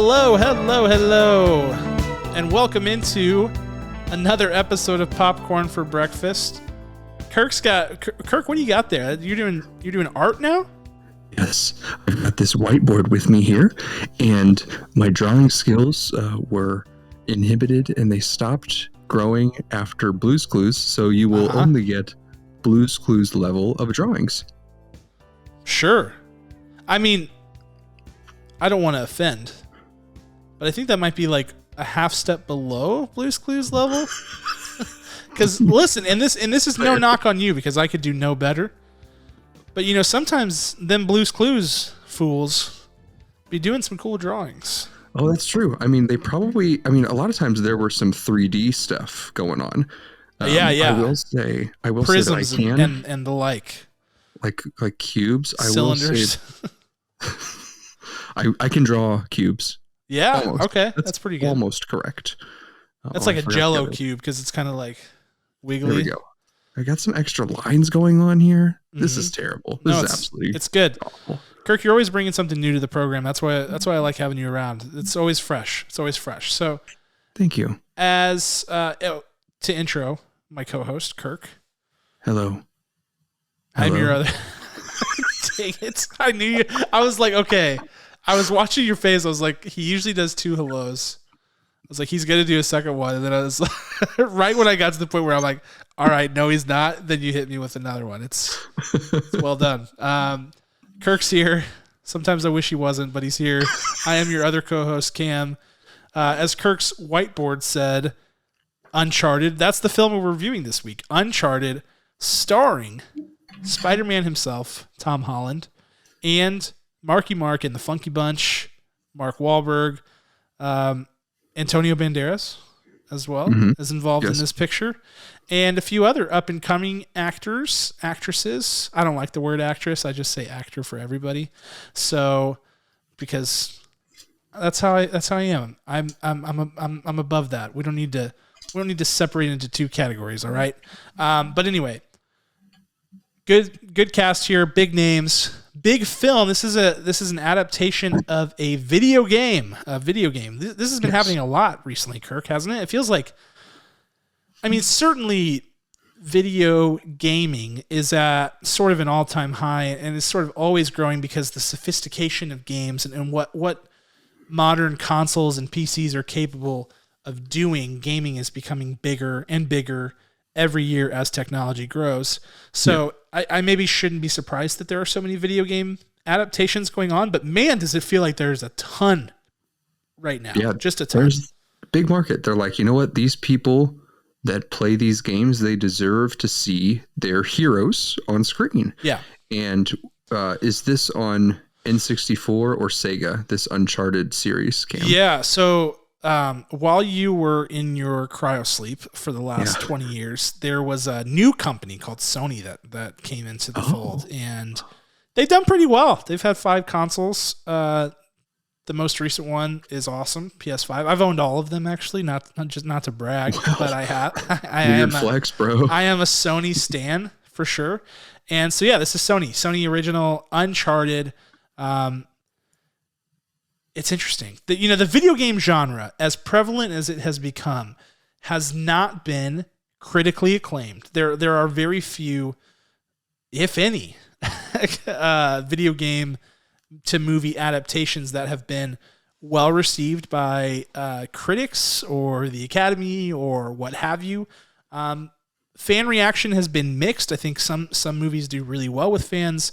Hello, hello, hello, and welcome into another episode of Popcorn for Breakfast. Kirk, what do you got there? You're doing art now? Yes, I've got this whiteboard with me here, and my drawing skills were inhibited, and they stopped growing after Blue's Clues, so you will only get Blue's Clues level of drawings. Sure. I mean, I don't want to offend, but I think that might be like a half step below Blue's Clues level. Because listen, and this is no knock on you, because I could do no better. But you know, sometimes them Blue's Clues fools be doing some cool drawings. Oh, that's true. I mean, a lot of times there were some 3D stuff going on. Yeah. I will say Prisms that I can and the like cubes. Cylinders. I will say I can draw cubes. Yeah. Almost. Okay. That's pretty good. Almost correct. That's like a Jello cube because it's kind of like wiggly. There we go. I got some extra lines going on here. This is terrible. This is absolutely. It's good. Awful. Kirk, you're always bringing something new to the program. That's why I like having you around. It's always fresh. So, thank you. As to intro my co-host Kirk. Hello. I'm your other. Dang it! I knew you. I was like, okay. I was watching your face. I was like, he usually does two hellos. I was like, he's gonna do a second one, and then I was like, right when I got to the point where I'm like, all right, no, he's not. Then you hit me with another one. It's well done. Kirk's here. Sometimes I wish he wasn't, but he's here. I am your other co-host, Cam. As Kirk's whiteboard said, Uncharted. That's the film we're reviewing this week. Uncharted, starring Spider-Man himself, Tom Holland, and Marky Mark and the Funky Bunch, Mark Wahlberg, Antonio Banderas as well is involved in this picture, and a few other up-and-coming actors, actresses. I don't like the word actress. I just say actor for everybody. So, because that's how I am. I'm above that. We don't need to separate into two categories. All right. But anyway, good cast here. Big names. Big film. This is an adaptation of a video game. This has been happening a lot recently, Kirk, hasn't it? It feels like, I mean, certainly video gaming is at sort of an all-time high and is sort of always growing because the sophistication of games and what modern consoles and PCs are capable of doing. Gaming is becoming bigger and bigger every year as technology grows. So I maybe shouldn't be surprised that there are so many video game adaptations going on, but man, does it feel like there's a ton right now. Yeah, just a ton. There's a big market. They're like, you know what? These people that play these games, they deserve to see their heroes on screen. Yeah. And is this on N64 or Sega, this Uncharted series, Cam? Yeah, so while you were in your cryosleep for the last 20 years, there was a new company called Sony that came into the fold, and they've done pretty well. They've had 5 consoles. The most recent one is awesome, PS5. I've owned all of them, actually, not to brag, but I have. Weird flex, bro. I am a Sony stan for sure. And so, yeah, this is Sony original Uncharted. It's interesting that, you know, the video game genre, as prevalent as it has become, has not been critically acclaimed. There are very few, if any, video game to movie adaptations that have been well received by critics or the Academy or what have you. Fan reaction has been mixed. I think some movies do really well with fans.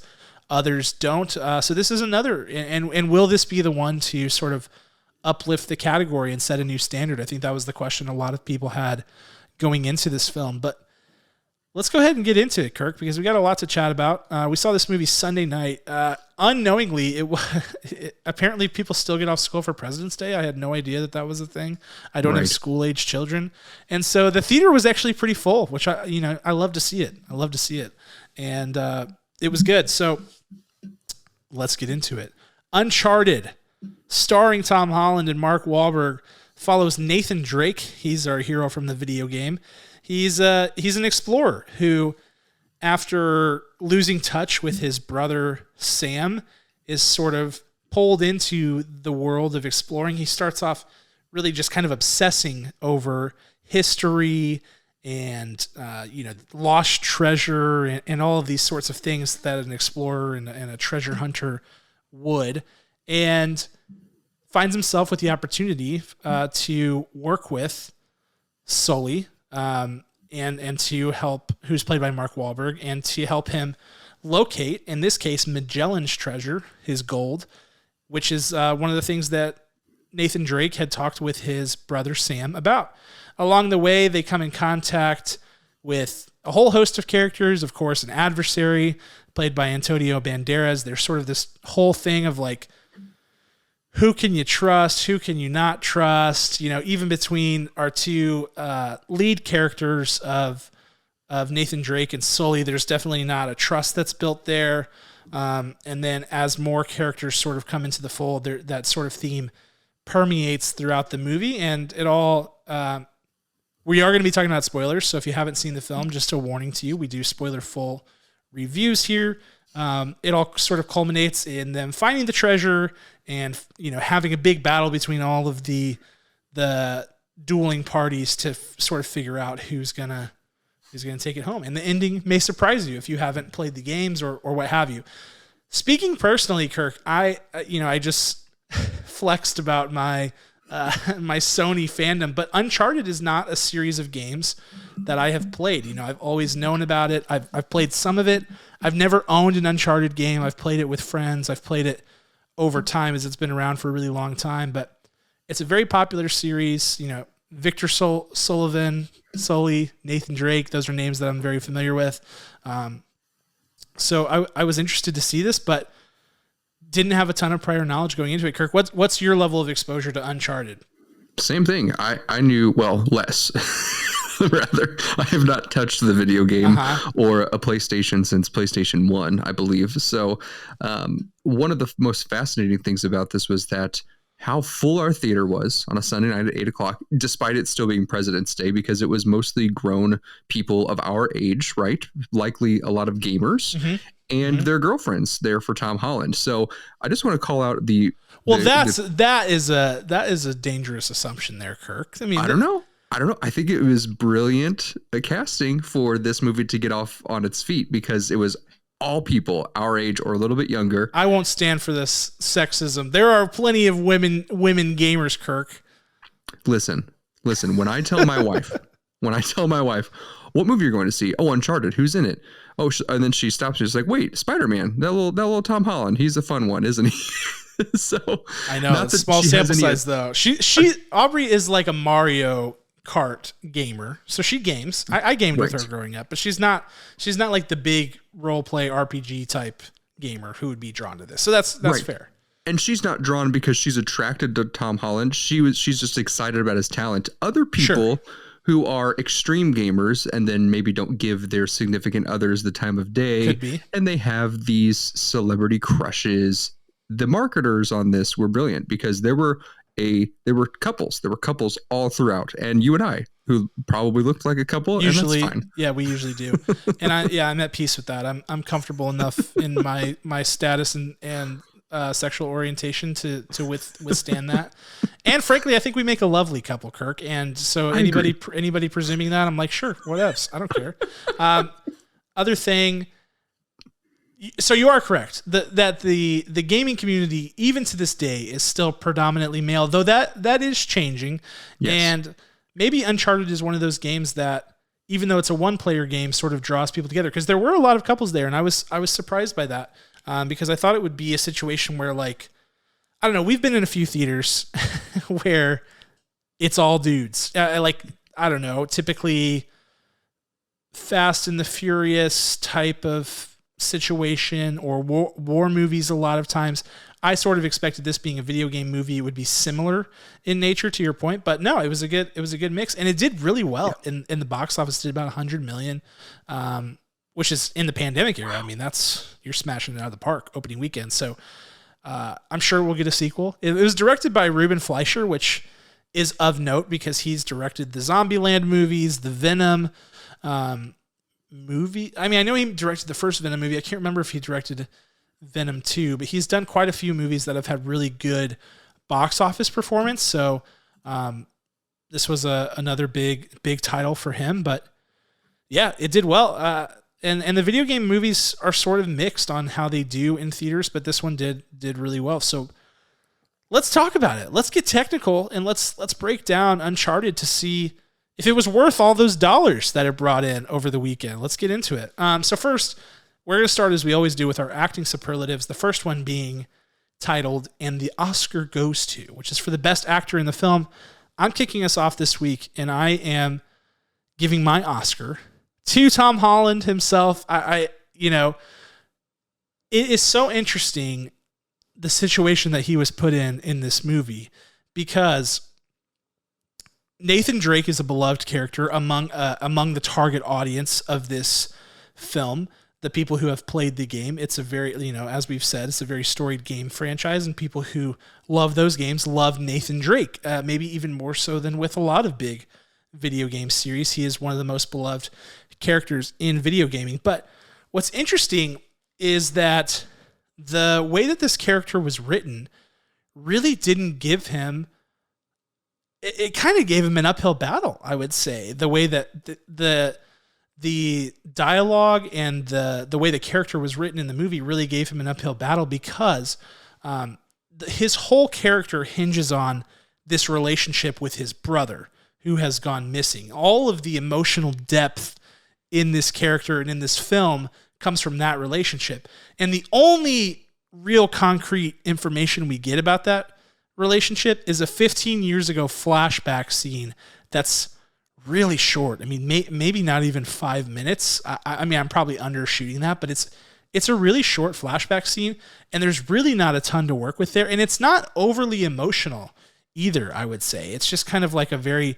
Others don't. So this is another, and will this be the one to sort of uplift the category and set a new standard? I think that was the question a lot of people had going into this film. But let's go ahead and get into it, Kirk, because we got a lot to chat about. We saw this movie Sunday night. Unknowingly, apparently people still get off school for President's Day. I had no idea that was a thing. I don't have school-age children. And so the theater was actually pretty full, which I love to see it. And it was good. So let's get into it. Uncharted, starring Tom Holland and Mark Wahlberg, follows Nathan Drake. He's our hero from the video game. He's an explorer who, after losing touch with his brother Sam, is sort of pulled into the world of exploring. He starts off really just kind of obsessing over history and lost treasure and all of these sorts of things that an explorer and a treasure hunter would, and finds himself with the opportunity to work with Sully and to help, who's played by Mark Wahlberg, and to help him locate, in this case, Magellan's treasure, his gold, which is one of the things that Nathan Drake had talked with his brother Sam about. Along the way, they come in contact with a whole host of characters, of course, an adversary played by Antonio Banderas. There's sort of this whole thing of like, who can you trust? Who can you not trust? Even between our two lead characters of Nathan Drake and Sully, there's definitely not a trust that's built there. And then as more characters sort of come into the fold, that sort of theme permeates throughout the movie, and it all, we are going to be talking about spoilers. So if you haven't seen the film, just a warning to you, we do spoiler full reviews here. It all sort of culminates in them finding the treasure and, having a big battle between all of the dueling parties to sort of figure out who's going to take it home. And the ending may surprise you if you haven't played the games or what have you. Speaking personally, Kirk, I just flexed about my Sony fandom, but Uncharted is not a series of games that I have played. I've always known about it. I've played some of it. I've never owned an Uncharted game. I've played it with friends. I've played it over time as it's been around for a really long time, but it's a very popular series. Victor Sullivan, Sully, Nathan Drake, those are names that I'm very familiar with. So I was interested to see this, but didn't have a ton of prior knowledge going into it. Kirk, what's your level of exposure to Uncharted? Same thing. I knew, well, less. Rather, I have not touched the video game or a PlayStation since PlayStation 1, I believe. So one of the most fascinating things about this was that how full our theater was on a Sunday night at 8:00, despite it still being President's Day, because it was mostly grown people of our age, right? Likely a lot of gamers and their girlfriends there for Tom Holland. So I just want to call out that is a dangerous assumption there, Kirk. I mean, I don't know. I think it was brilliant casting for this movie to get off on its feet, because it was all people our age or a little bit younger. I won't stand for this sexism. There are plenty of women gamers, Kirk. Listen, when I tell my wife, what movie you're going to see? Oh, Uncharted. Who's in it? Oh, and then she stops. She's like, wait, Spider-Man, that little Tom Holland. He's a fun one, isn't he? So I know, it's small sample size though. Aubrey is like a Mario Kart gamer, so she games. I gamed with her growing up, but she's not like the big role play RPG type gamer who would be drawn to this. So that's fair. And she's not drawn because she's attracted to Tom Holland. She's just excited about his talent. Other people who are extreme gamers and then maybe don't give their significant others the time of day, and they have these celebrity crushes. The marketers on this were brilliant, because there were couples all throughout, and you and I, who probably looked like a couple, usually, and that's fine. Yeah, we usually do. And I'm at peace with that. I'm comfortable enough in my status and sexual orientation to withstand that. And frankly, I think we make a lovely couple, Kirk. And so anybody presuming that, I'm like, sure, whatevs. I don't care. Other thing. So you are correct that the gaming community, even to this day, is still predominantly male, though that is changing. Yes. And maybe Uncharted is one of those games that, even though it's a one-player game, sort of draws people together, because there were a lot of couples there, and I was surprised by that, because I thought it would be a situation where, like, I don't know, we've been in a few theaters where it's all dudes. Like, I don't know, typically Fast and the Furious type of situation, or war movies. A lot of times I sort of expected this being a video game movie, it would be similar in nature, to your point, but no, it was a good mix, and it did really well in the box office. Did about 100 million, which is, in the pandemic era, I mean, you're smashing it out of the park opening weekend. So I'm sure we'll get a sequel. It was directed by Ruben Fleischer, which is of note because he's directed the Zombieland movies, the Venom movie. I mean, I know he directed the first Venom movie. I can't remember if he directed Venom 2, but he's done quite a few movies that have had really good box office performance. So this was another big title for him, but yeah, it did well. And the video game movies are sort of mixed on how they do in theaters, but this one did really well. So let's talk about it. Let's get technical and let's break down Uncharted to see if it was worth all those dollars that it brought in over the weekend. Let's get into it. So first, we're going to start as we always do with our acting superlatives. The first one being titled "And the Oscar Goes To," which is for the best actor in the film. I'm kicking us off this week, and I am giving my Oscar to Tom Holland himself. It is so interesting the situation that he was put in this movie, because Nathan Drake is a beloved character among the target audience of this film, the people who have played the game. It's a very, as we've said, it's a very storied game franchise, and people who love those games love Nathan Drake, maybe even more so than with a lot of big video game series. He is one of the most beloved characters in video gaming. But what's interesting is that the way that this character was written really didn't give him, it kind of gave him an uphill battle, I would say. The way that the dialogue and the way the character was written in the movie really gave him an uphill battle, because his whole character hinges on this relationship with his brother who has gone missing. All of the emotional depth in this character and in this film comes from that relationship. And the only real concrete information we get about that relationship is a 15 years ago flashback scene that's really short. I mean, maybe not even 5 minutes. I mean, I'm probably undershooting that, but it's a really short flashback scene, and there's really not a ton to work with there. And it's not overly emotional either, I would say. It's just kind of like a very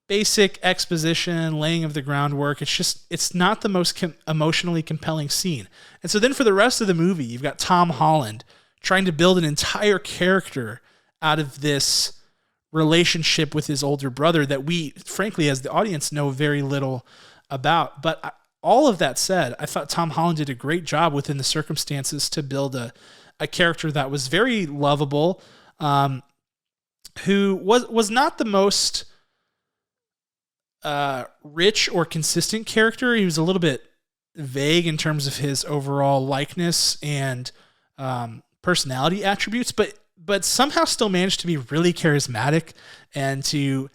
basic exposition, laying of the groundwork. It's not the most emotionally compelling scene. And so then for the rest of the movie, you've got Tom Holland trying to build an entire character out of this relationship with his older brother that we, frankly, as the audience, know very little about. But all of that said, I thought Tom Holland did a great job within the circumstances to build a character that was very lovable, who was not the most rich or consistent character. He was a little bit vague in terms of his overall likeness and personality attributes, but somehow still managed to be really charismatic and to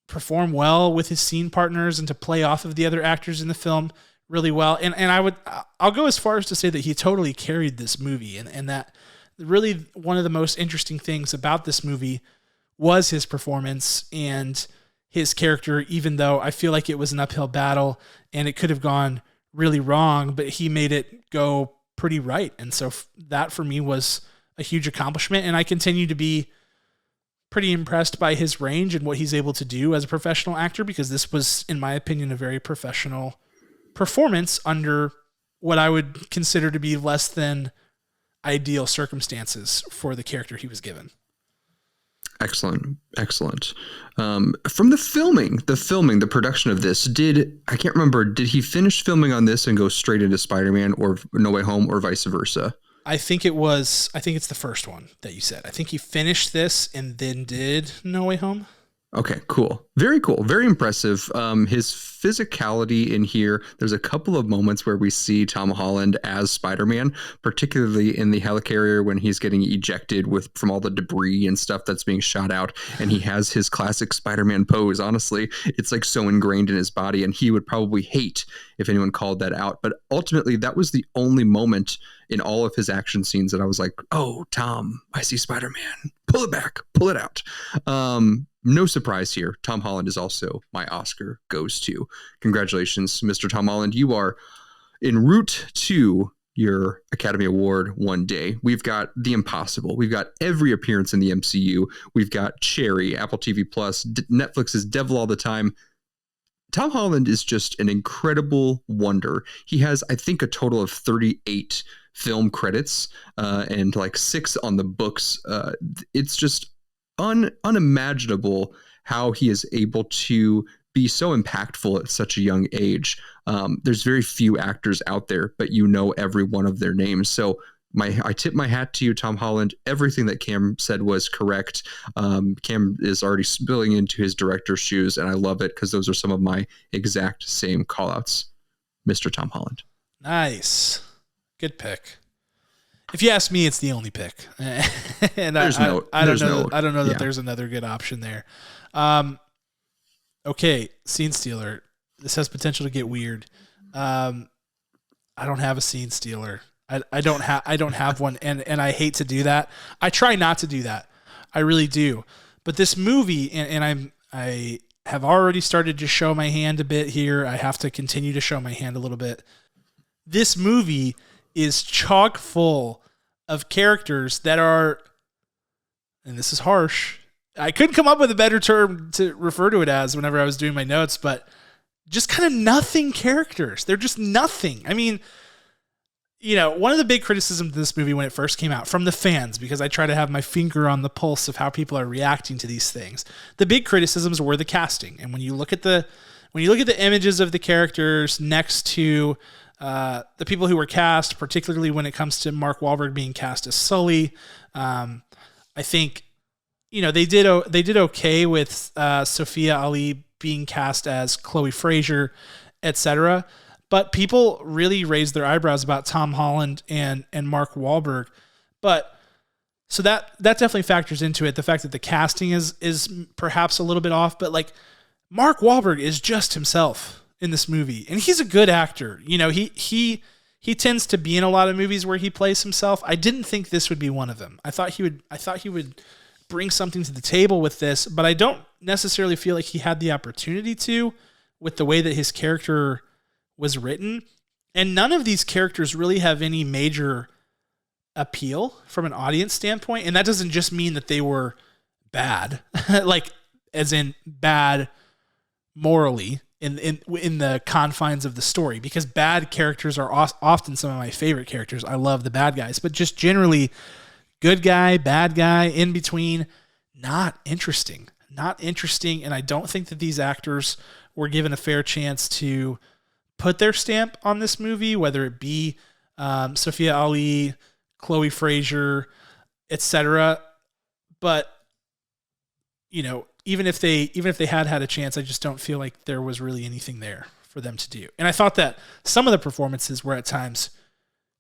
perform well with his scene partners and to play off of the other actors in the film really well. And I'll go as far as to say that he totally carried this movie, and that really one of the most interesting things about this movie was his performance and his character, even though I feel like it was an uphill battle and it could have gone really wrong, but he made it go pretty right. And so that for me was a huge accomplishment, and I continue to be pretty impressed by his range and what he's able to do as a professional actor, because this was, in my opinion, a very professional performance under what I would consider to be less than ideal circumstances for the character he was given. Excellent. From the production of this, I can't remember, did he finish filming on this and go straight into Spider-Man or No Way Home, or vice versa? I think it's the first one that you said. I think he finished this and then did No Way Home. Okay, cool. Very cool. Very impressive. His physicality in here, there's a couple of moments where we see Tom Holland as Spider-Man, particularly in the helicarrier when he's getting ejected from all the debris and stuff that's being shot out. And he has his classic Spider-Man pose. Honestly, it's like so ingrained in his body, and he would probably hate if anyone called that out. But ultimately, that was the only moment in all of his action scenes that I was like, oh, Tom, I see Spider-Man. Pull it back, pull it out. No surprise here. Tom Holland is also my Oscar goes to. Congratulations, Mr. Tom Holland. You are en route to your Academy Award one day. We've got The Impossible. We've got every appearance in the MCU. We've got Cherry, Apple TV Plus, Netflix's Devil All the Time. Tom Holland is just an incredible wonder. He has, I think, a total of 38 film credits and like 6 on the books. It's just unimaginable how he is able to be so impactful at such a young age. There's very few actors out there, but you know every one of their names. So I tip my hat to you, Tom Holland. Everything that Cam said was correct. Cam is already spilling into his director's shoes, and I love it because those are some of my exact same callouts. Mr. Tom Holland. Nice. Good pick. If you ask me, it's the only pick. And I don't know that there's another good option there. Okay, Scene Stealer. This has potential to get weird. I don't have a Scene Stealer. I don't have one, and I hate to do that. I try not to do that. I really do. But this movie, and I have already started to show my hand a bit here. I have to continue to show my hand a little bit. This movie is chock full of characters that are, and this is harsh, I couldn't come up with a better term to refer to it as whenever I was doing my notes, but just kind of nothing characters. They're just nothing. I mean, you know, one of the big criticisms of this movie when it first came out from the fans, because I try to have my finger on the pulse of how people are reacting to these things, the big criticisms were the casting. And when you look at the images of the characters next to the people who were cast, particularly when it comes to Mark Wahlberg being cast as Sully, I think, you know, they did okay with Sophia Ali being cast as Chloe Frazer, etc. But people really raised their eyebrows about Tom Holland and Mark Wahlberg. But so that definitely factors into it. The fact that the casting is perhaps a little bit off, but like Mark Wahlberg is just himself in this movie, and he's a good actor. You know, he tends to be in a lot of movies where he plays himself. I didn't think this would be one of them. I thought he would bring something to the table with this, but I don't necessarily feel like he had the opportunity to, with the way that his character was written. And none of these characters really have any major appeal from an audience standpoint. And that doesn't just mean that they were bad, like as in bad morally in the confines of the story, because bad characters are often some of my favorite characters. I love the bad guys, but just generally good guy, bad guy, in between, not interesting. And I don't think that these actors were given a fair chance to put their stamp on this movie, whether it be Sophia Ali, Chloe Frazer, etc. But, you know, even if they had a chance, I just don't feel like there was really anything there for them to do. And I thought that some of the performances were at times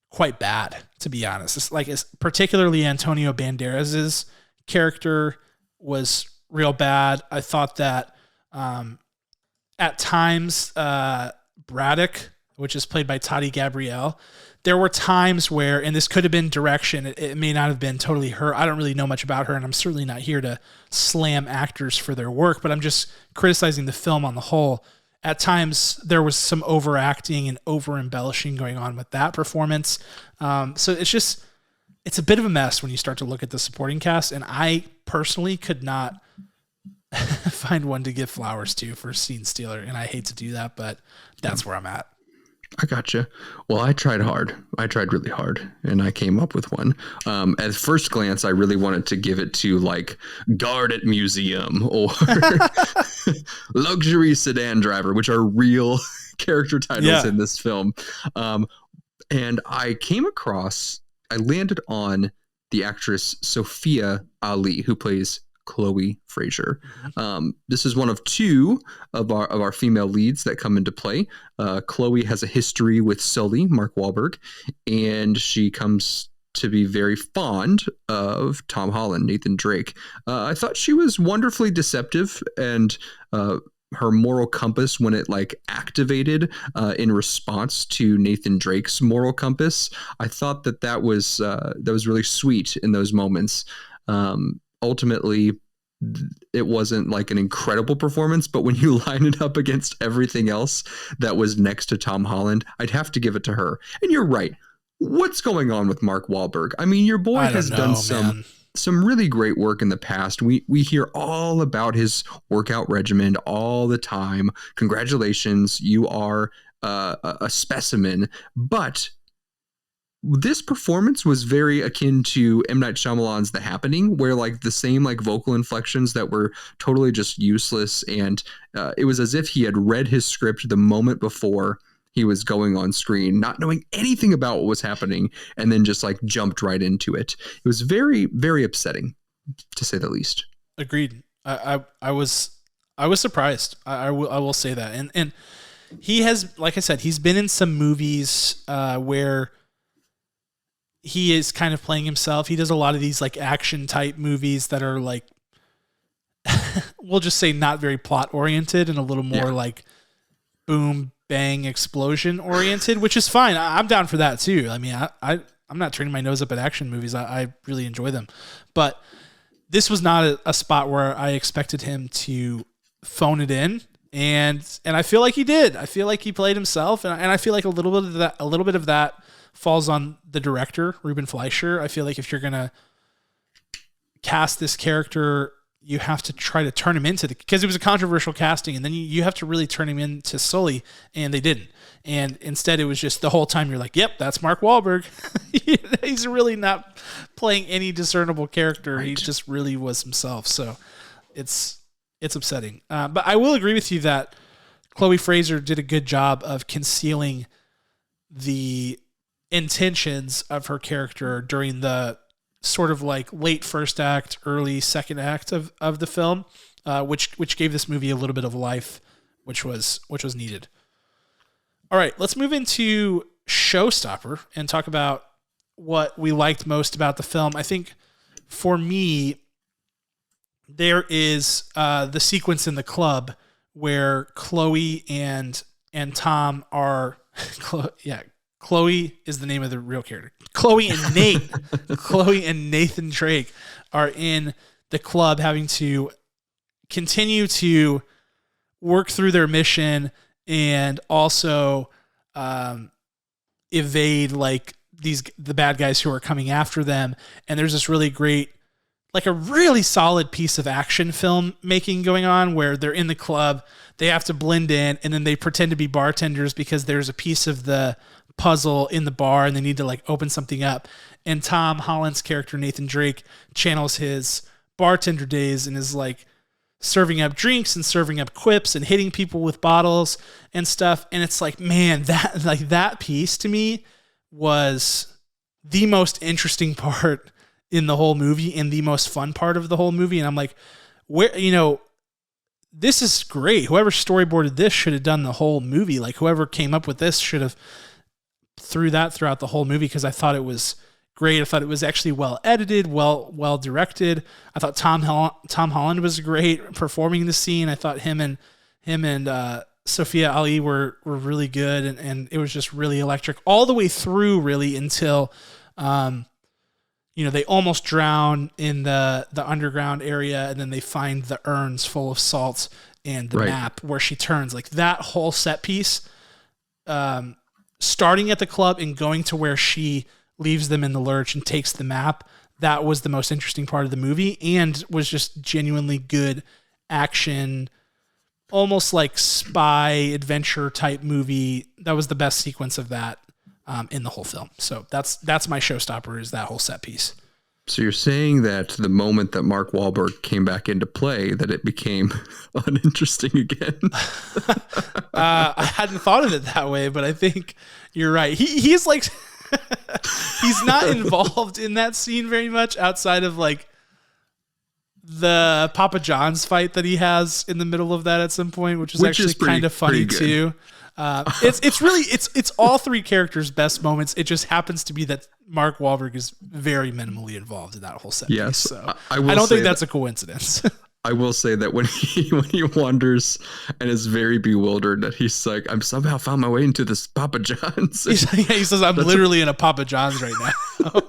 quite bad, to be honest. It's particularly Antonio Banderas's character was real bad. I thought that at times Braddock, which is played by Toddy Gabrielle, there were times where, and this could have been direction, it may not have been totally her. I don't really know much about her, and I'm certainly not here to slam actors for their work, but I'm just criticizing the film on the whole. At times, there was some overacting and over-embellishing going on with that performance. So it's a bit of a mess when you start to look at the supporting cast, and I personally could not find one to give flowers to for Scene Stealer, and I hate to do that, but that's where I'm at. I gotcha. Well, I tried hard. I tried really hard, and I came up with one. At first glance, I really wanted to give it to like Guard at Museum or Luxury Sedan Driver, which are real character titles in this film. And I landed on the actress Sophia Ali, who plays Chloe Frazer. This is one of two of our female leads that come into play. Chloe has a history with Sully, Mark Wahlberg, and she comes to be very fond of Tom Holland, Nathan Drake. I thought she was wonderfully deceptive, and her moral compass, when it like activated in response to Nathan Drake's moral compass, I thought that was really sweet in those moments. Ultimately, it wasn't like an incredible performance, but when you line it up against everything else that was next to Tom Holland, I'd have to give it to her. And you're right. What's going on with Mark Wahlberg? I mean, your boy has done some really great work in the past. We hear all about his workout regimen all the time. Congratulations, you are a specimen. But this performance was very akin to M. Night Shyamalan's The Happening, where like the same like vocal inflections that were totally just useless, and it was as if he had read his script the moment before he was going on screen, not knowing anything about what was happening, and then just like jumped right into it. It was very, very upsetting, to say the least. Agreed. I was surprised. I will say that. And he has, like I said, he's been in some movies where he is kind of playing himself. He does a lot of these like action type movies that are like, we'll just say not very plot oriented and a little more like boom, bang, explosion oriented, which is fine. I'm down for that too. I mean, I'm not turning my nose up at action movies. I really enjoy them, but this was not a spot where I expected him to phone it in. And I feel like he did. I feel like he played himself. And I feel like a little bit of that falls on the director, Ruben Fleischer. I feel like if you're going to cast this character, you have to try to turn him into because it was a controversial casting, and then you have to really turn him into Sully, and they didn't. And instead it was just the whole time you're like, yep, that's Mark Wahlberg. He's really not playing any discernible character. Right. He just really was himself. So it's upsetting. But I will agree with you that Chloe Fraser did a good job of concealing the intentions of her character during the sort of like late first act, early second act of the film, which gave this movie a little bit of life, which was needed. All right, let's move into Showstopper and talk about what we liked most about the film. I think for me, there is the sequence in the club where Chloe and Tom are, Chloe is the name of the real character. Chloe and Nate, Chloe and Nathan Drake are in the club having to continue to work through their mission and also evade like the bad guys who are coming after them. And there's this really great, like a really solid piece of action film making going on where they're in the club, they have to blend in, and then they pretend to be bartenders because there's a piece of the puzzle in the bar and they need to like open something up. And Tom Holland's character, Nathan Drake, channels his bartender days and is like serving up drinks and serving up quips and hitting people with bottles and stuff. And it's like, man, that piece to me was the most interesting part in the whole movie and the most fun part of the whole movie. And I'm like, where, this is great. Whoever storyboarded this should have done the whole movie. Like whoever came up with this should have threw that throughout the whole movie, because I thought it was great. I thought it was actually well edited, well directed. I thought Tom Holland was great performing the scene. I thought him and Sophia Ali were really good, and it was just really electric all the way through, really, until they almost drown in the underground area, and then they find the urns full of salt and the map where she turns. Like that whole set piece, starting at the club and going to where she leaves them in the lurch and takes the map, that was the most interesting part of the movie and was just genuinely good action, almost like spy adventure type movie. That was the best sequence of that in the whole film. So that's my showstopper, is that whole set piece. So you're saying that the moment that Mark Wahlberg came back into play, that it became uninteresting again? I hadn't thought of it that way, but I think you're right. He's like, he's not involved in that scene very much outside of like the Papa John's fight that he has in the middle of that at some point, which is actually kind of funny too. It's all three characters' best moments. It just happens to be that Mark Wahlberg is very minimally involved in that whole set piece. So I don't think that's a coincidence. I will say that when he wanders and is very bewildered, that he's like, I'm somehow found my way into this Papa John's. He says, I'm literally in a Papa John's right now.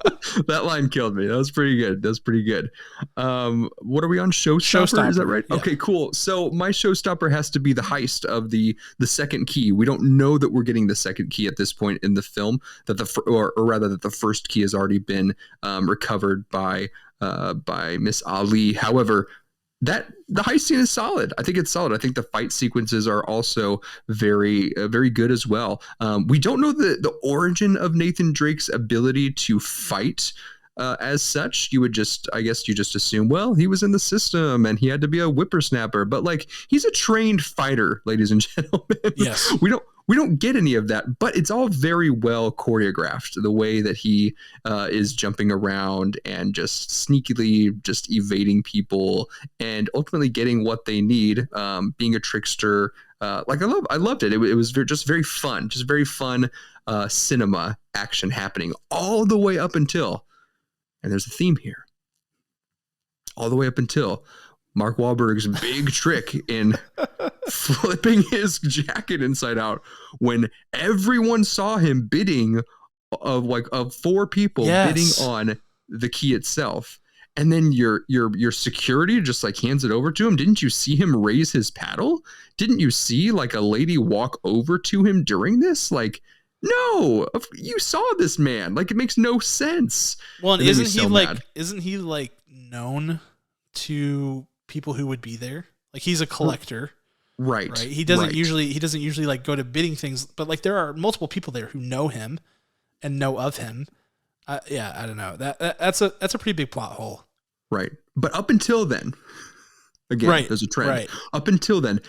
That line killed me. That was pretty good. What are we on? Showstopper? Is that right? Yeah. Okay, cool. So my showstopper has to be the heist of the second key. We don't know that we're getting the second key at this point in the film, that the first key has already been recovered by Miss Ali. However, the heist scene is solid. I think it's solid. I think the fight sequences are also very very good as well. We don't know the origin of Nathan Drake's ability to fight. As such, I guess you just assume, well, he was in the system and he had to be a whippersnapper, but like he's a trained fighter, ladies and gentlemen. Yes. We don't get any of that, but it's all very well choreographed. The way that he is jumping around and just sneakily just evading people and ultimately getting what they need, being a trickster. I loved it. It was just very fun, cinema action happening all the way up until. And there's a theme here. All the way up until Mark Wahlberg's big trick in flipping his jacket inside out when everyone saw him bidding of 4 people bidding on the key itself. And then your security just like hands it over to him. Didn't you see him raise his paddle? Didn't you see like a lady walk over to him during this? Like, no, you saw this man. Like, it makes no sense. Well, and isn't he like known to people who would be there? Like, he's a collector, right? He doesn't usually like go to bidding things, but like there are multiple people there who know him and know of him. I don't know. That's a pretty big plot hole, right? But up until then, again, there's a trend. Right. Up until then.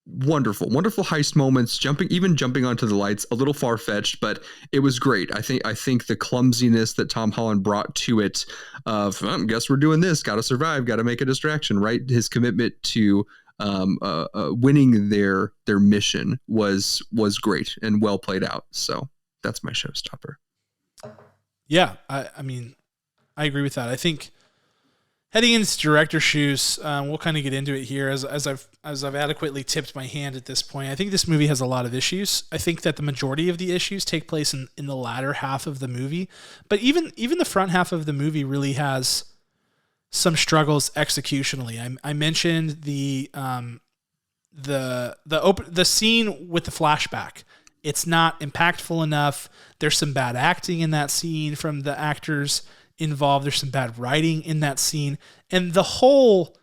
Wonderful heist moments, jumping onto the lights, a little far-fetched, but it was great. I think the clumsiness that Tom Holland brought to it of, guess we're doing this, gotta survive, gotta make a distraction, right? His commitment to winning their mission was great and well played out. So that's my showstopper. Yeah, I mean, I agree with that. I think heading into director's shoes, we'll kind of get into it here as I've adequately tipped my hand at this point. I think this movie has a lot of issues. I think that the majority of the issues take place in the latter half of the movie, but even the front half of the movie really has some struggles executionally. I mentioned the scene with the flashback. It's not impactful enough. There's some bad acting in that scene from the actors involved. There's some bad writing in that scene, and the whole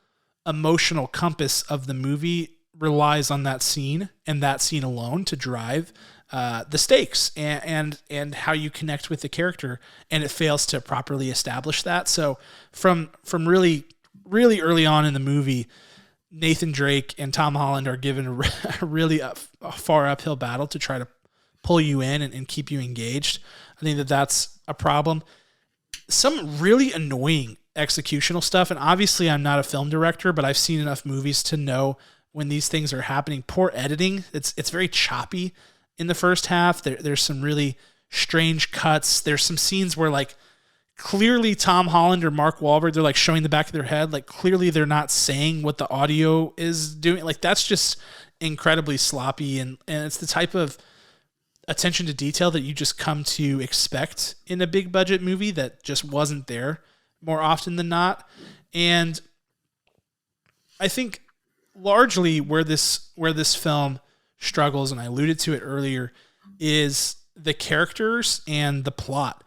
emotional compass of the movie relies on that scene and that scene alone to drive the stakes and how you connect with the character, and it fails to properly establish that. So from really really early on in the movie, Nathan Drake and Tom Holland are given a really far uphill battle to try to pull you in and keep you engaged. I think that's a problem. Some really annoying executional stuff, and obviously I'm not a film director, but I've seen enough movies to know when these things are happening. Poor editing. It's very choppy in the first half. There's some really strange cuts. There's some scenes where like clearly Tom Holland or Mark Wahlberg, they're like showing the back of their head. Like clearly they're not saying what the audio is doing. Like that's just incredibly sloppy. And it's the type of attention to detail that you just come to expect in a big budget movie that just wasn't there more often than not. And I think largely where this film struggles, and I alluded to it earlier, is the characters and the plot,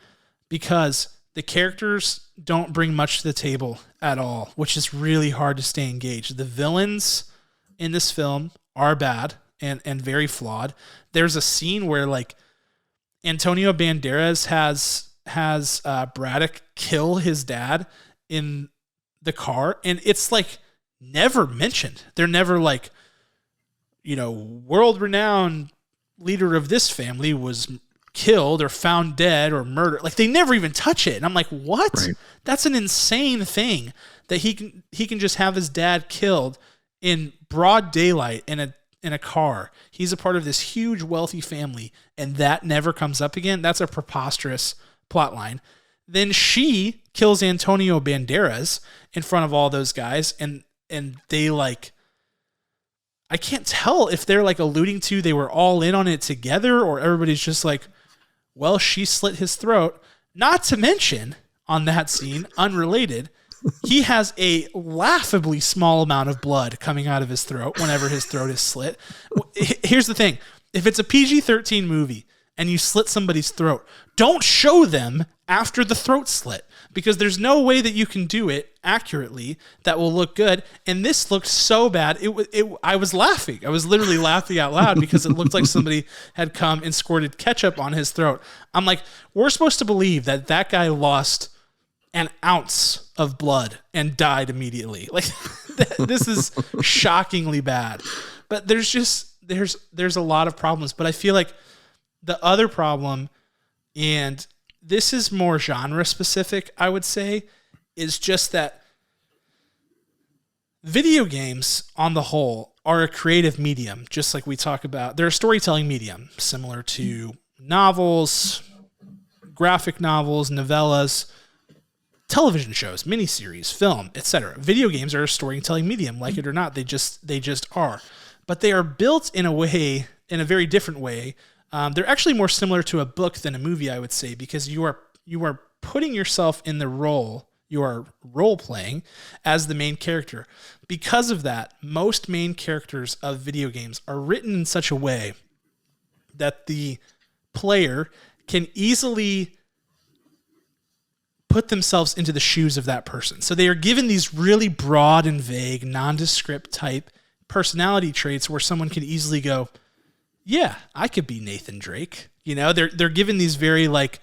because the characters don't bring much to the table at all, which is really hard to stay engaged. The villains in this film are bad and very flawed. There's a scene where like Antonio Banderas has Braddock kill his dad in the car, and it's like never mentioned. They're never like, world-renowned leader of this family was killed or found dead or murdered. Like they never even touch it. And I'm like, what? Right. That's an insane thing that he can just have his dad killed in broad daylight in a car. He's a part of this huge wealthy family, and that never comes up again. That's a preposterous plot line. Then she kills Antonio Banderas in front of all those guys, and they like, I can't tell if they're like alluding to they were all in on it together, or everybody's just like, well, she slit his throat. Not to mention, on that scene, unrelated, he has a laughably small amount of blood coming out of his throat whenever his throat is slit. Here's the thing. If it's a PG-13 movie and you slit somebody's throat, don't show them after the throat slit. because there's no way that you can do it accurately that will look good. And this looked so bad. I was laughing. I was literally laughing out loud because it looked like somebody had come and squirted ketchup on his throat. I'm like, we're supposed to believe that that guy lost an ounce of blood and died immediately. Like this is shockingly bad. But there's a lot of problems. But I feel like the other problem, and this is more genre specific, I would say, is just that video games on the whole are a creative medium, just like we talk about. They're a storytelling medium, similar to novels, graphic novels, novellas, television shows, miniseries, film, etc. Video games are a storytelling medium, like it or not. They just are. But they are built in a very different way. They're actually more similar to a book than a movie, I would say, because you are putting yourself in the role. You are role playing as the main character. Because of that, most main characters of video games are written in such a way that the player can easily put themselves into the shoes of that person. So they are given these really broad and vague, nondescript type personality traits where someone could easily go, yeah, I could be Nathan Drake. You know, they're given these very like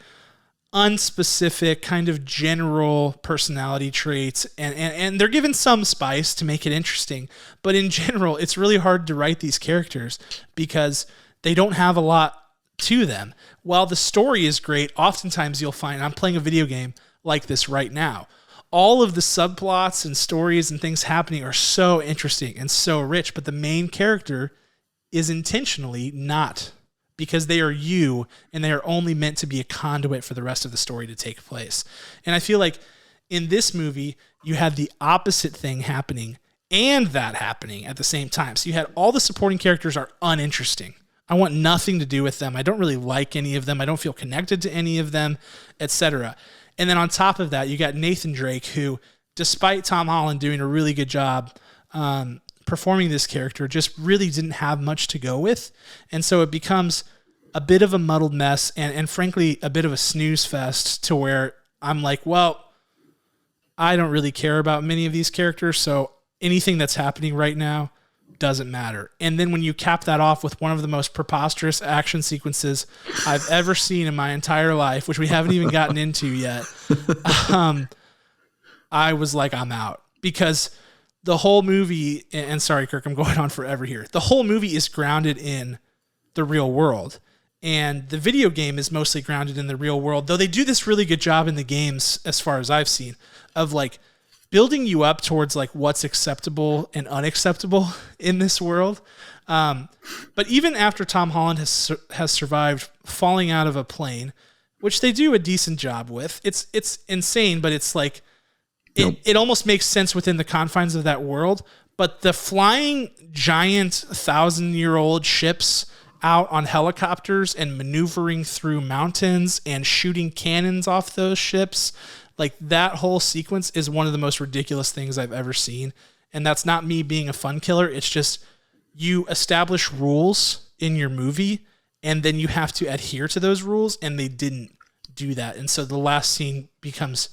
unspecific kind of general personality traits, and they're given some spice to make it interesting. But in general, it's really hard to write these characters because they don't have a lot to them. While the story is great, oftentimes you'll find, I'm playing a video game like this right now, all of the subplots and stories and things happening are so interesting and so rich, but the main character is intentionally not, because they are you and they are only meant to be a conduit for the rest of the story to take place. And I feel like in this movie, you had the opposite thing happening and that happening at the same time. So you had all the supporting characters are uninteresting. I want nothing to do with them. I don't really like any of them. I don't feel connected to any of them, etc. And then on top of that, you got Nathan Drake, who, despite Tom Holland doing a really good job performing this character, just really didn't have much to go with. And so it becomes a bit of a muddled mess and frankly, a bit of a snooze fest to where I'm like, well, I don't really care about many of these characters, so anything that's happening right now doesn't matter. And then when you cap that off with one of the most preposterous action sequences I've ever seen in my entire life, which we haven't even gotten into yet, I was like, I'm out. Because the whole movie, and sorry, Kirk, I'm going on forever here. The whole movie is grounded in the real world. And the video game is mostly grounded in the real world, though they do this really good job in the games, as far as I've seen, of like building you up towards like what's acceptable and unacceptable in this world. But even after Tom Holland has survived falling out of a plane, which they do a decent job with, it's insane, but it's like it almost makes sense within the confines of that world. But the flying giant 1,000-year-old ships out on helicopters and maneuvering through mountains and shooting cannons off those ships, like that whole sequence is one of the most ridiculous things I've ever seen. And that's not me being a fun killer. It's just you establish rules in your movie and then you have to adhere to those rules, and they didn't do that. And so the last scene becomes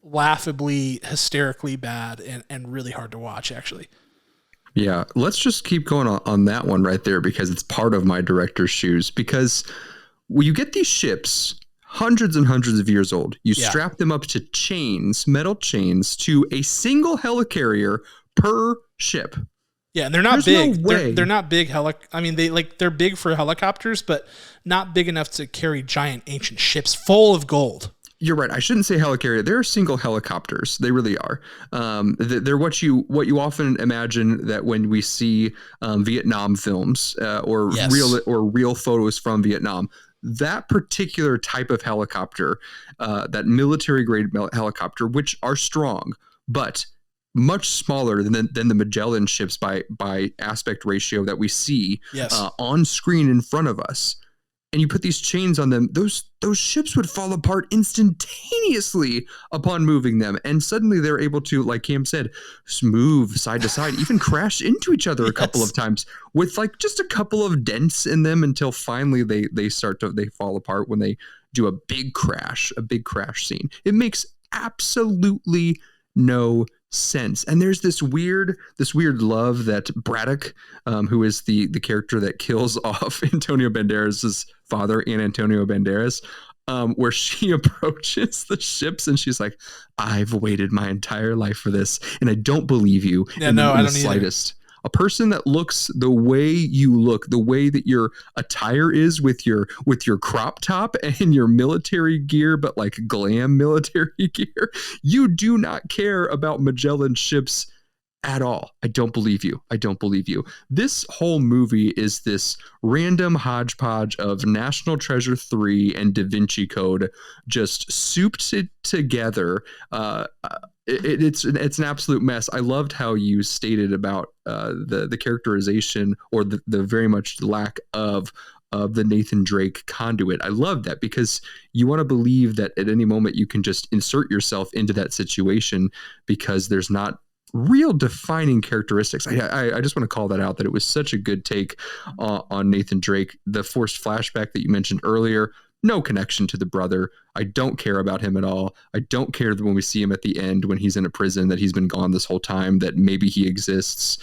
laughably, hysterically bad and really hard to watch, actually. Yeah, let's just keep going on that one right there, because it's part of my director's shoes. Because when you get these ships hundreds and hundreds of years old, you strap them up to chains, metal chains, to a single helicarrier per ship. Yeah, and they're not big. No way. They're not big they're big for helicopters, but not big enough to carry giant ancient ships full of gold. You're right. I shouldn't say helicarrier. They're single helicopters. They really are. They're what you often imagine that when we see Vietnam films or real photos from Vietnam. That particular type of helicopter, that military grade helicopter, which are strong, but much smaller than the Magellan ships by aspect ratio that we see on screen in front of us. And you put these chains on them, those ships would fall apart instantaneously upon moving them. And suddenly they're able to, like Cam said, move side to side, even crash into each other a couple of times with like just a couple of dents in them until finally they fall apart when they do a big crash scene. It makes absolutely no sense. And there's this weird love that Braddock, who is the character that kills off Antonio Banderas' father and Antonio Banderas, where she approaches the ships and she's like, I've waited my entire life for this, and I don't believe you in the slightest. A person that looks the way you look, the way that your attire is with your crop top and your military gear, but like glam military gear, you do not care about Magellan ships at all. I don't believe you. I don't believe you. This whole movie is this random hodgepodge of National Treasure 3 and Da Vinci Code just souped it together. It's an absolute mess. I loved how you stated about the characterization, or the very much lack of the Nathan Drake conduit. I love that, because you want to believe that at any moment you can just insert yourself into that situation, because there's not real defining characteristics. I just want to call that out, that it was such a good take on Nathan Drake. The forced flashback that you mentioned earlier, no connection to the brother. I don't care about him at all. I don't care that when we see him at the end, when he's in a prison, that he's been gone this whole time, that maybe he exists.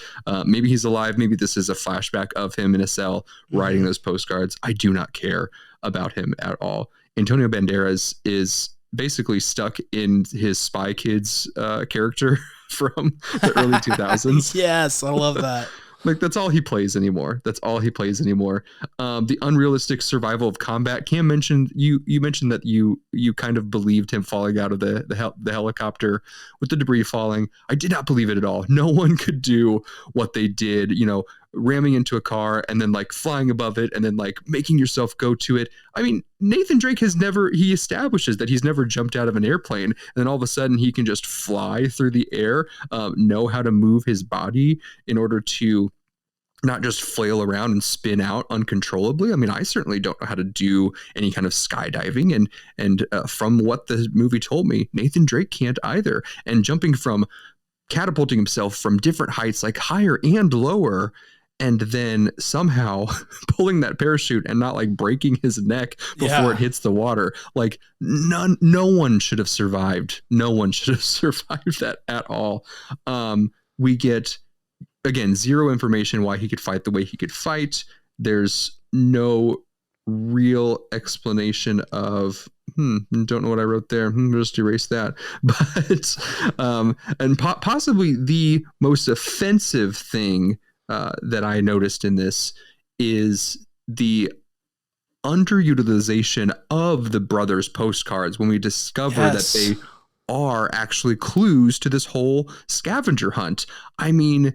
Maybe he's alive. Maybe this is a flashback of him in a cell writing those postcards. I do not care about him at all. Antonio Banderas is basically stuck in his Spy Kids character from the early 2000s. Yes, I love that. Like, that's all he plays anymore. The unrealistic survival of combat. Cam mentioned, you mentioned that you kind of believed him falling out of the helicopter with the debris falling. I did not believe it at all. No one could do what they did, ramming into a car and then like flying above it and then like making yourself go to it. I mean, Nathan Drake he establishes that he's never jumped out of an airplane, and then all of a sudden he can just fly through the air, know how to move his body in order to not just flail around and spin out uncontrollably. I mean, I certainly don't know how to do any kind of skydiving, and from what the movie told me, Nathan Drake can't either. And catapulting himself from different heights, like higher and lower, and then somehow pulling that parachute and not like breaking his neck before it hits the water. Like no one should have survived. No one should have survived that at all. We get, again, zero information why he could fight the way he could fight. There's no real explanation of, don't know what I wrote there. Just erase that. But, and possibly the most offensive thing that I noticed in this is the underutilization of the brothers' postcards when we discover that they are actually clues to this whole scavenger hunt. I mean,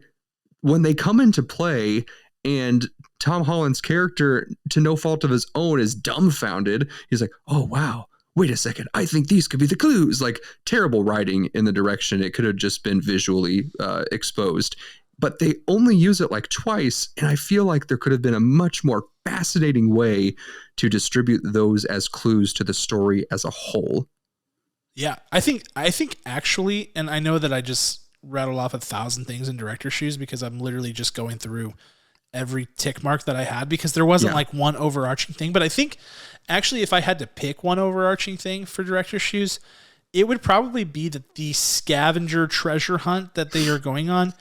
when they come into play and Tom Holland's character, to no fault of his own, is dumbfounded, he's like, oh, wow, wait a second, I think these could be the clues. Like, terrible writing in the direction. It could have just been visually exposed. But they only use it like twice, and I feel like there could have been a much more fascinating way to distribute those as clues to the story as a whole. Yeah, I think actually, and I know that I just rattled off 1,000 things in director's shoes because I'm literally just going through every tick mark that I had, because there wasn't like one overarching thing. But I think actually, if I had to pick one overarching thing for director's shoes, it would probably be that the scavenger treasure hunt that they are going on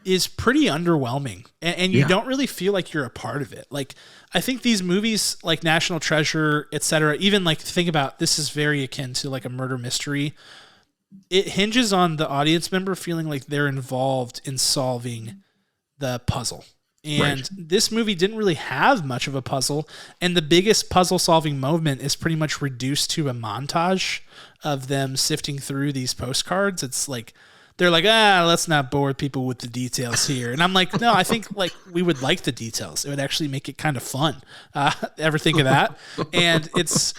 is pretty underwhelming, and you don't really feel like you're a part of it. Like, I think these movies like National Treasure, etc., even like think about, this is very akin to like a murder mystery. It hinges on the audience member feeling like they're involved in solving the puzzle. And this movie didn't really have much of a puzzle, and the biggest puzzle solving moment is pretty much reduced to a montage of them sifting through these postcards. It's like, they're like, let's not bore people with the details here. And I'm like, no, I think like we would like the details. It would actually make it kind of fun. Ever think of that? And it's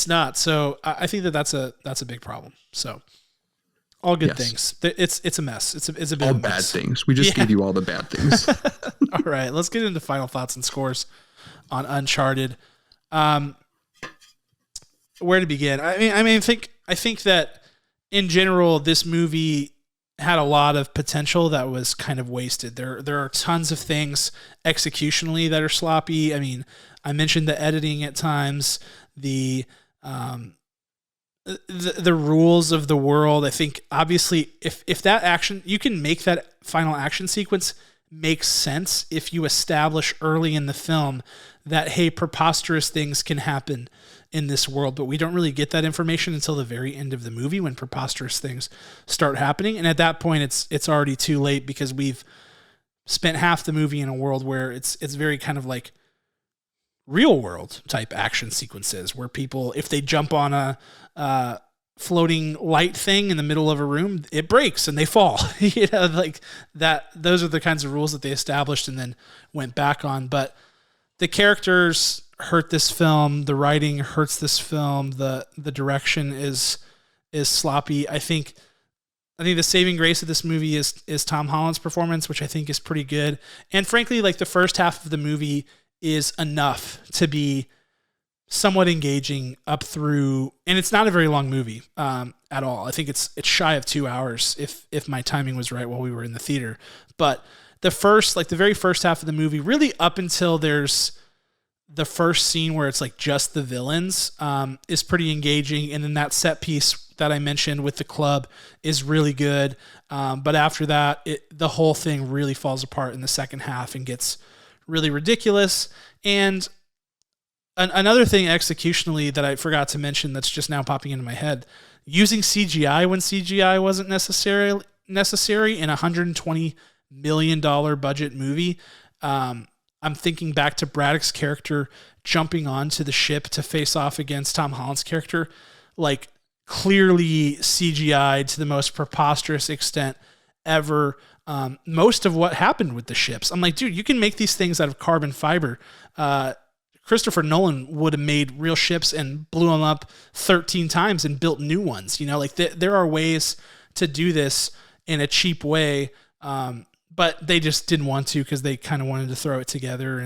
not. So I think that's a big problem. So all good things. It's a mess. It's a big all mess. Bad things. We just gave you all the bad things. All right, let's get into final thoughts and scores on Uncharted. Where to begin? I think that in general, this movie had a lot of potential that was kind of wasted. There are tons of things executionally that are sloppy. I mean, I mentioned the editing at times, the the rules of the world. I think obviously if that action, you can make that final action sequence make sense if you establish early in the film that, hey, preposterous things can happen in this world, but we don't really get that information until the very end of the movie when preposterous things start happening. And at that point it's already too late because we've spent half the movie in a world where it's very kind of like real world type action sequences where people, if they jump on a floating light thing in the middle of a room, it breaks and they fall. Like that. Those are the kinds of rules that they established and then went back on. But the characters hurt this film. The writing hurts this film. The direction is sloppy. I think the saving grace of this movie is Tom Holland's performance, which I think is pretty good. And frankly, like the first half of the movie is enough to be somewhat engaging up through, and it's not a very long movie at all. I think it's shy of 2 hours if my timing was right while we were in the theater. But the very first half of the movie, really up until there's the first scene where it's like just the villains, is pretty engaging. And then that set piece that I mentioned with the club is really good. But after that, the whole thing really falls apart in the second half and gets really ridiculous. And another thing executionally that I forgot to mention that's just now popping into my head, using CGI when CGI wasn't necessary in a $120 million budget movie. I'm thinking back to Braddock's character jumping onto the ship to face off against Tom Holland's character, like clearly CGI'd to the most preposterous extent ever. Most of what happened with the ships, I'm like, dude, you can make these things out of carbon fiber. Christopher Nolan would have made real ships and blew them up 13 times and built new ones. Like there are ways to do this in a cheap way. But they just didn't want to because they kind of wanted to throw it together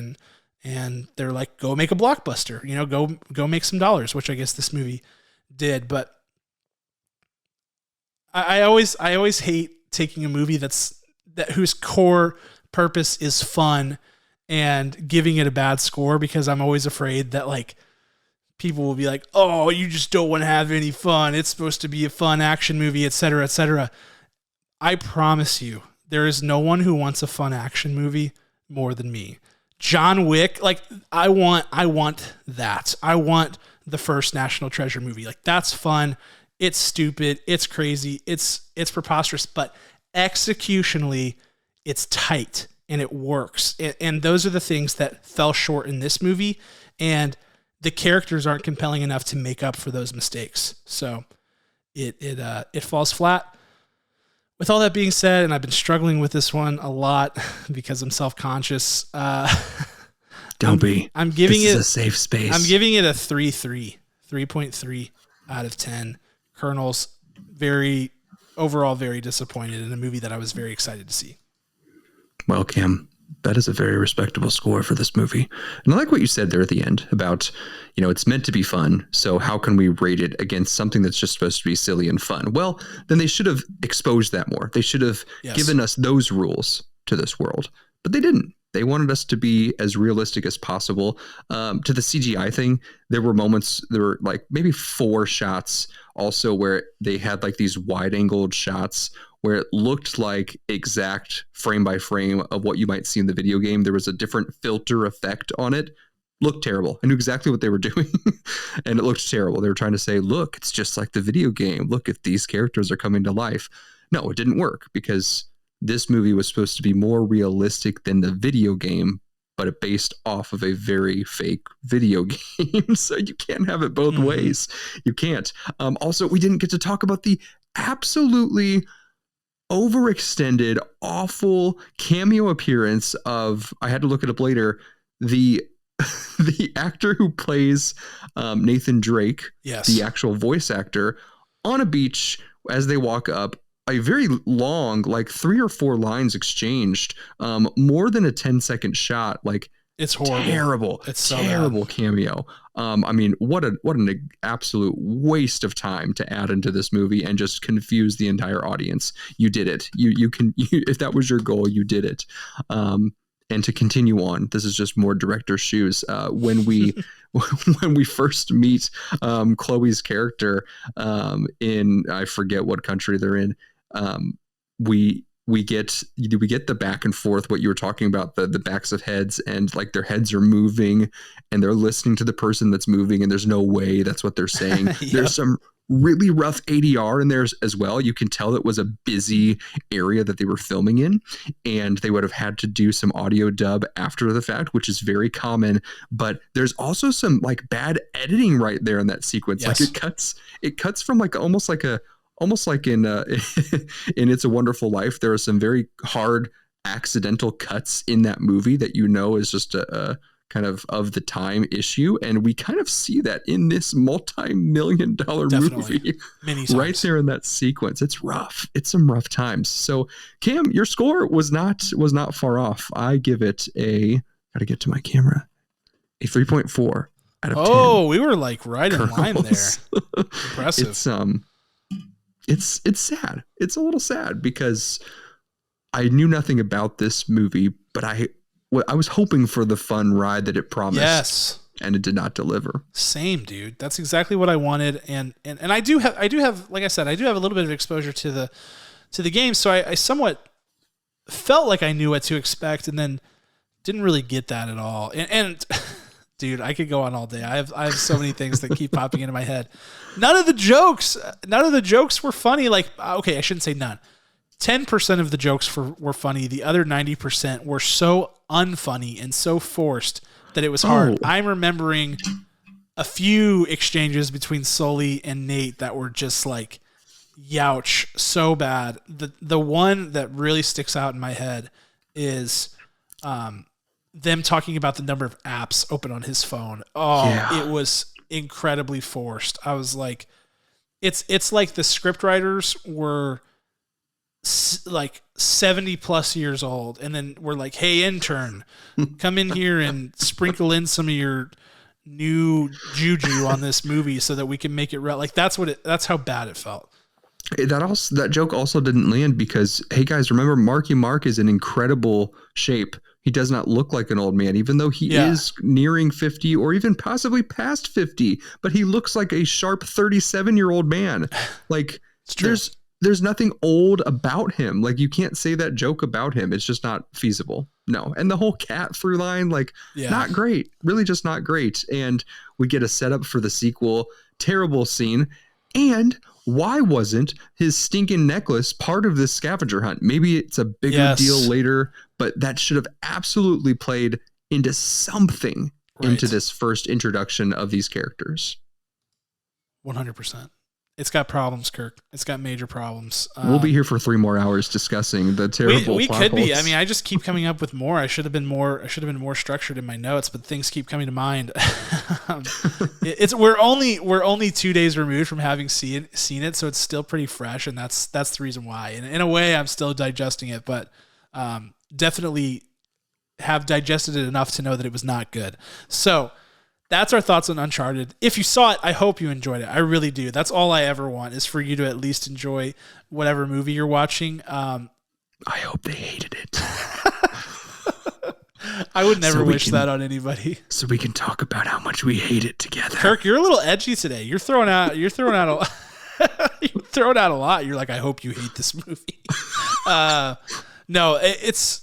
and they're like, go make a blockbuster, go make some dollars, which I guess this movie did. But I always hate taking a movie whose core purpose is fun and giving it a bad score, because I'm always afraid that like people will be like, oh, you just don't want to have any fun. It's supposed to be a fun action movie, et cetera, et cetera. I promise you, there is no one who wants a fun action movie more than me. John Wick, like I want that. I want the first National Treasure movie. Like that's fun. It's stupid. It's crazy. It's preposterous, but executionally it's tight and it works. And those are the things that fell short in this movie. And the characters aren't compelling enough to make up for those mistakes. So it falls flat. With all that being said, and I've been struggling with this one a lot because I'm self-conscious. Don't be. I'm giving this it is a safe space. I'm giving it a 3.3 out of 10. Colonel's overall very disappointed in a movie that I was very excited to see. Well, Cam, that is a very respectable score for this movie. And I like what you said there at the end about, it's meant to be fun. So how can we rate it against something that's just supposed to be silly and fun? Well, then they should have exposed that more. They should have given us those rules to this world, but they didn't. They wanted us to be as realistic as possible. To the CGI thing, there were like maybe 4 shots also where they had like these wide angled shots where it looked like exact frame by frame of what you might see in the video game. There was a different filter effect on it. Looked terrible. I knew exactly what they were doing and it looked terrible. They were trying to say, look, it's just like the video game. Look, if these characters are coming to life. No, it didn't work because this movie was supposed to be more realistic than the video game, but it based off of a very fake video game. So you can't have it both ways. You can't. Also, we didn't get to talk about the absolutely overextended, awful cameo appearance of, I had to look it up later, the actor who plays Nathan Drake, the actual voice actor, on a beach as they walk up. A very long, like 3 or 4 lines exchanged, more than a 10-second shot. Like it's horrible. Terrible. It's so terrible cameo. I mean, what an absolute waste of time to add into this movie and just confuse the entire audience. You did it. You if that was your goal, you did it. And to continue on, this is just more director's shoes. When we when we first meet Chloe's character in, I forget what country they're in. We get the back and forth, what you were talking about, the backs of heads, and like their heads are moving and they're listening to the person that's moving, and there's no way that's what they're saying. Yep. There's some really rough ADR in there as well. You can tell it was a busy area that they were filming in, and they would have had to do some audio dub after the fact, which is very common. But there's also some like bad editing right there in that sequence. Yes. Like it cuts from like almost like in in It's a Wonderful Life. There are some very hard accidental cuts in that movie that is just a kind of the time issue, and we kind of see that in this multi-million-dollar movie right there in that sequence. It's rough. It's some rough times. So Cam, your score was not far off. I give it gotta get to my camera, a 3.4 out of 10. Oh, we were like right in line there. Impressive. It's sad. It's a little sad because I knew nothing about this movie, but I was hoping for the fun ride that it promised. Yes. And it did not deliver. Same, dude. That's exactly what I wanted. And I do have, like I said, I do have a little bit of exposure to the game. So I somewhat felt like I knew what to expect, and then didn't really get that at all. And dude, I could go on all day. I have so many things that keep popping into my head. None of the jokes were funny. Like, okay, I shouldn't say none. 10% of the jokes were funny. The other 90% were so unfunny and so forced that it was hard. I'm remembering a few exchanges between Sully and Nate that were just like, youch, so bad. The one that really sticks out in my head is them talking about the number of apps open on his phone. Oh, yeah. It was incredibly forced. I was like, it's like the scriptwriters were like 70 plus years old, and then we're like, hey, intern, come in here and sprinkle in some of your new juju on this movie so that we can make it real. Like that's how bad it felt. That joke also didn't land because, hey guys, remember Marky Mark is in incredible shape. He does not look like an old man, even though he is nearing 50 or even possibly past 50, but he looks like a sharp 37-year-old man. Like there's nothing old about him. Like you can't say that joke about him. It's just not feasible. No. And the whole cat through line, not great, really just not great. And we get a setup for the sequel. Terrible scene. And why wasn't his stinking necklace part of this scavenger hunt? Maybe it's a bigger deal later, but that should have absolutely played into something into this first introduction of these characters. 100%. It's got problems, Kirk. It's got major problems. We'll be here for 3 more hours discussing the terrible. We could be. I mean, I just keep coming up with more. I should have been more structured in my notes, but things keep coming to mind. We're only 2 days removed from having seen it, so it's still pretty fresh, and that's the reason why. And in a way, I'm still digesting it, but definitely have digested it enough to know that it was not good. So. That's our thoughts on Uncharted. If you saw it, I hope you enjoyed it. I really do. That's all I ever want is for you to at least enjoy whatever movie you're watching. I hope they hated it. I would never wish that on anybody. So we can talk about how much we hate it together. Kirk, you're a little edgy today. You're throwing out a you're throwing out a lot. You're like, I hope you hate this movie. No, it's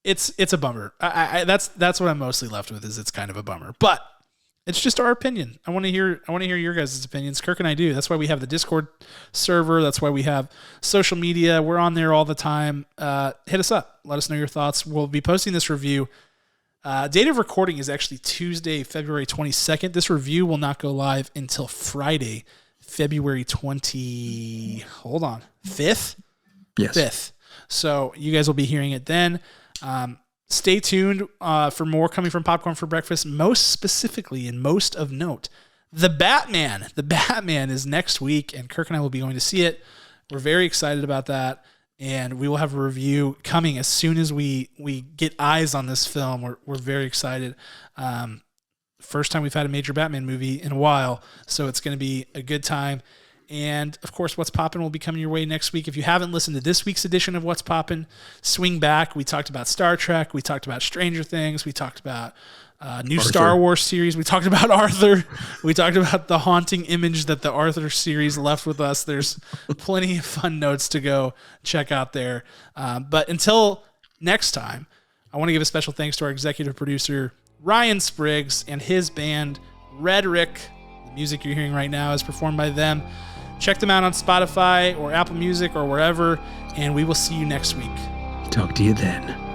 a bummer. That's what I'm mostly left with is it's kind of a bummer. But it's just our opinion. I want to hear your guys' opinions. Kirk and I do. That's why we have the Discord server. That's why we have social media. We're on there all the time. Hit us up. Let us know your thoughts. We'll be posting this review. Date of recording is actually Tuesday, February 22nd. This review will not go live until Friday, February 5th? Yes. 5th. So you guys will be hearing it then. Stay tuned for more coming from Popcorn for Breakfast. Most specifically, and most of note, The Batman. The Batman is next week, and Kirk and I will be going to see it. We're very excited about that, and we will have a review coming as soon as we get eyes on this film. We're very excited. First time we've had a major Batman movie in a while, so it's going to be a good time. And of course, What's Poppin' will be coming your way next week. If you haven't listened to this week's edition of What's Poppin', swing back. We talked about Star Trek. We talked about Stranger Things. We talked about new Arthur. Star Wars series. We talked about Arthur. We talked about the haunting image that the Arthur series left with us. There's plenty of fun notes to go check out there. But until next time, I want to give a special thanks to our executive producer, Ryan Spriggs, and his band, Rhetoric. The music you're hearing right now is performed by them. Check them out on Spotify or Apple Music or wherever, and we will see you next week. Talk to you then.